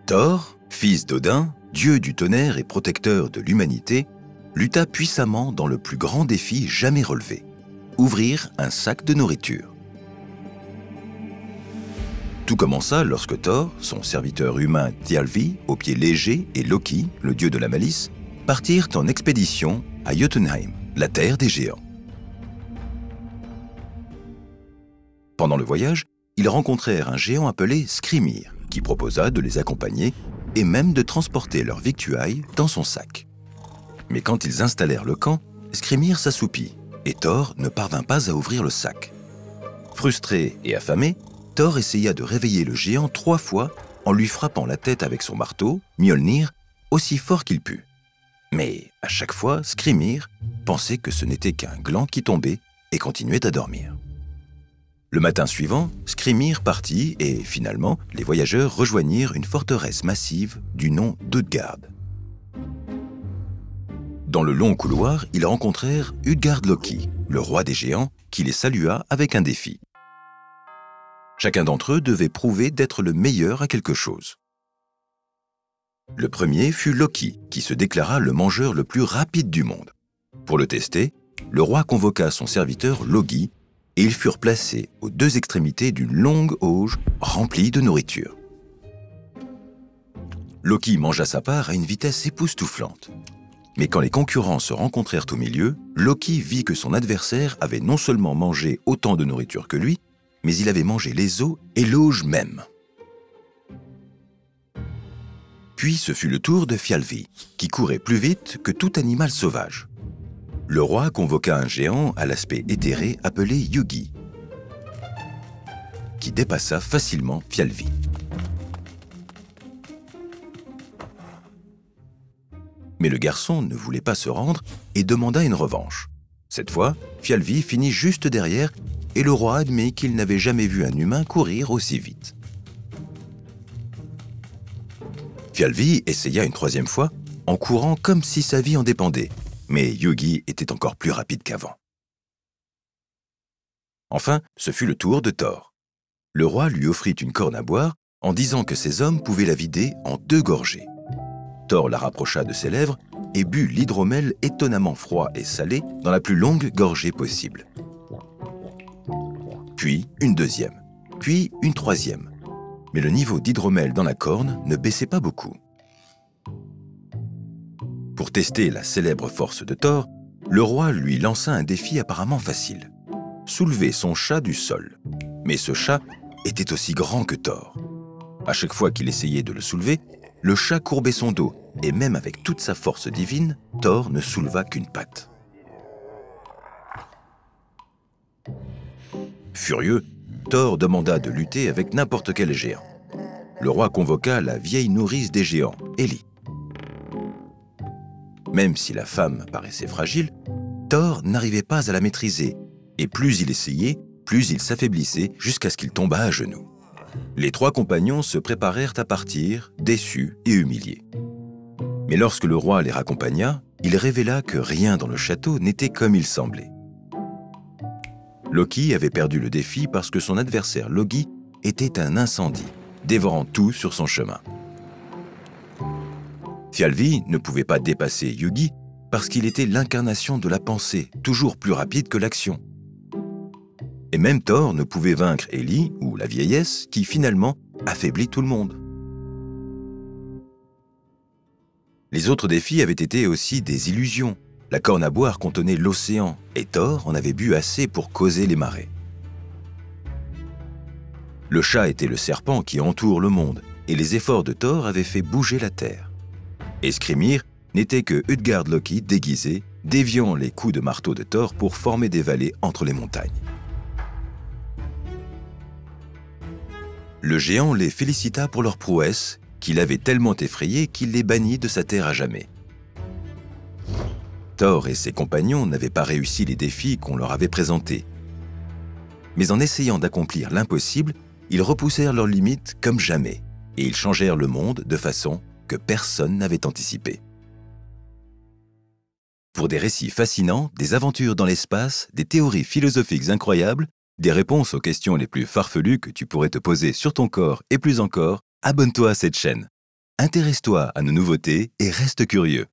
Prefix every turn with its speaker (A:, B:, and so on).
A: Thor, fils d'Odin, dieu du tonnerre et protecteur de l'humanité, lutta puissamment dans le plus grand défi jamais relevé, ouvrir un sac de nourriture. Tout commença lorsque Thor, son serviteur humain Thjalfi, aux pieds légers, et Loki, le dieu de la malice, partirent en expédition à Jotunheim, la terre des géants. Pendant le voyage, ils rencontrèrent un géant appelé Skrimir, qui proposa de les accompagner et même de transporter leurs victuailles dans son sac. Mais quand ils installèrent le camp, Skrimir s'assoupit et Thor ne parvint pas à ouvrir le sac. Frustré et affamé, Thor essaya de réveiller le géant 3 fois en lui frappant la tête avec son marteau, Mjolnir, aussi fort qu'il put. Mais à chaque fois, Skrimir pensait que ce n'était qu'un gland qui tombait et continuait à dormir. Le matin suivant, Skrimir partit et finalement, les voyageurs rejoignirent une forteresse massive du nom d'Utgard. Dans le long couloir, ils rencontrèrent Utgard Loki, le roi des géants, qui les salua avec un défi. Chacun d'entre eux devait prouver d'être le meilleur à quelque chose. Le premier fut Loki, qui se déclara le mangeur le plus rapide du monde. Pour le tester, le roi convoqua son serviteur Logi et ils furent placés aux 2 extrémités d'une longue auge remplie de nourriture. Loki mangea sa part à une vitesse époustouflante. Mais quand les concurrents se rencontrèrent au milieu, Loki vit que son adversaire avait non seulement mangé autant de nourriture que lui, mais il avait mangé les os et l'auge même. Puis ce fut le tour de Thjalfi, qui courait plus vite que tout animal sauvage. Le roi convoqua un géant à l'aspect éthéré appelé Yugi, qui dépassa facilement Thjalfi. Mais le garçon ne voulait pas se rendre et demanda une revanche. Cette fois, Thjalfi finit juste derrière et le roi admet qu'il n'avait jamais vu un humain courir aussi vite. Thjalfi essaya une 3e fois en courant comme si sa vie en dépendait, mais Yugi était encore plus rapide qu'avant. Enfin, ce fut le tour de Thor. Le roi lui offrit une corne à boire en disant que ses hommes pouvaient la vider en 2 gorgées. Thor la rapprocha de ses lèvres et but l'hydromel étonnamment froid et salé dans la plus longue gorgée possible. Puis une 2e, puis une 3e. Mais le niveau d'hydromel dans la corne ne baissait pas beaucoup. Pour tester la célèbre force de Thor, le roi lui lança un défi apparemment facile. Soulever son chat du sol. Mais ce chat était aussi grand que Thor. À chaque fois qu'il essayait de le soulever, le chat courbait son dos, et même avec toute sa force divine, Thor ne souleva qu'une patte. Furieux, Thor demanda de lutter avec n'importe quel géant. Le roi convoqua la vieille nourrice des géants, Ellie. Même si la femme paraissait fragile, Thor n'arrivait pas à la maîtriser, et plus il essayait, plus il s'affaiblissait jusqu'à ce qu'il tombât à genoux. Les 3 compagnons se préparèrent à partir, déçus et humiliés. Mais lorsque le roi les raccompagna, il révéla que rien dans le château n'était comme il semblait. Loki avait perdu le défi parce que son adversaire Logi était un incendie, dévorant tout sur son chemin. Thjalfi ne pouvait pas dépasser Yugi parce qu'il était l'incarnation de la pensée, toujours plus rapide que l'action. Et même Thor ne pouvait vaincre Ellie, ou la vieillesse, qui finalement affaiblit tout le monde. Les autres défis avaient été aussi des illusions. La corne à boire contenait l'océan, et Thor en avait bu assez pour causer les marées. Le chat était le serpent qui entoure le monde, et les efforts de Thor avaient fait bouger la terre. Et Skrimir n'était que Utgard Loki déguisé, déviant les coups de marteau de Thor pour former des vallées entre les montagnes. Le géant les félicita pour leur prouesse, qu'il avait tellement effrayé qu'il les bannit de sa terre à jamais. Thor et ses compagnons n'avaient pas réussi les défis qu'on leur avait présentés. Mais en essayant d'accomplir l'impossible, ils repoussèrent leurs limites comme jamais, et ils changèrent le monde de façon que personne n'avait anticipée. Pour des récits fascinants, des aventures dans l'espace, des théories philosophiques incroyables, des réponses aux questions les plus farfelues que tu pourrais te poser sur ton corps et plus encore, abonne-toi à cette chaîne. Intéresse-toi à nos nouveautés et reste curieux.